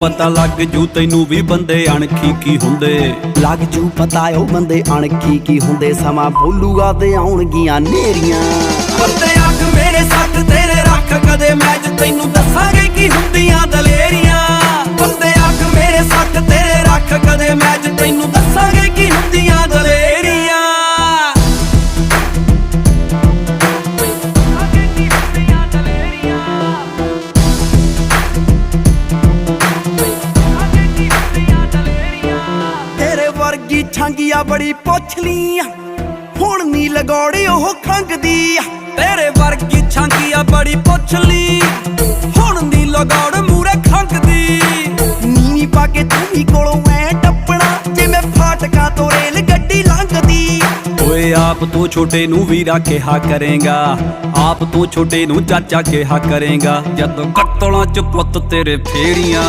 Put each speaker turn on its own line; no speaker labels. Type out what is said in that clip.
ਪਤਾ ਲੱਗ ਜੂ ਤੈਨੂੰ ਵੀ ਬੰਦੇ ਅਣਖੀ ਕੀ ਹੁੰਦੇ।
ਲੱਗ ਜੂ ਪਤਾ ਉਹ ਬੰਦੇ ਅਣਖੀ ਕੀ ਹੁੰਦੇ। ਸਮਾਂ ਬੋਲੂਗਾ ਤੇ ਆਉਣਗੀਆਂ ਨੇਰੀਆਂ।
ਬੰਦੇ ਅੱਖ ਮੇਰੇ ਸੱਟ ਤੇਰੇ ਰੱਖ ਕਦੇ ਮੈਚ ਤੈਨੂੰ ਦੱਸਾਂਗੇ ਕੀ ਹੁੰਦੀਆਂ ਦਲੇਰੀਆਂ। ਬੰਦੇ ਅੱਖ ਮੇਰੇ ਸੱਟ ਤੇਰੇ ਰੱਖ ਕਦੇ ਮੈਚ ਤੈਨੂੰ ਦੱਸਾਂਗੇ ਕੀ ਹੁੰਦੀਆਂ ਦਲੇਰੀਆਂ।
ਵਰਗੀ ਛਾਂਗੀਆ ਬੜੀ ਪੁੱਛਲੀ ਆ ਹੁਣ ਨੀ ਲਗੌੜੀ ਉਹ ਖੰਗਦੀ ਆ।
ਤੇਰੇ ਵਰਗੀ ਛਾਂਗੀਆ ਬੜੀ ਪੁੱਛਲੀ ਹੁਣ ਨੀ ਲਗੌੜ ਮੂਰੇ ਖੰਗਦੀ।
ਨੀਵੀਂ ਪਾ ਕੇ ਤੂੰ ਵੀ ਕੋਲੋਂ ਐ ਟੱਪਣਾ ਜਿਵੇਂ ਫਾਟਕਾਂ ਤੋਂ ਰੇਲ ਗੱਡੀ ਲੰਘਦੀ।
ਓਏ ਆਪ ਤੋਂ ਛੋਟੇ ਨੂੰ ਵੀਰਾ ਕਿਹਾ ਕਰੇਗਾ, ਆਪ ਤੋਂ ਛੋਟੇ ਨੂੰ ਚਾਚਾ ਕਿਹਾ ਕਰੇਗਾ। ਜਦੋਂ ਕਤਲਾਂ ਚ ਪੁੱਤ ਤੇਰੇ ਫੇੜੀਆਂ।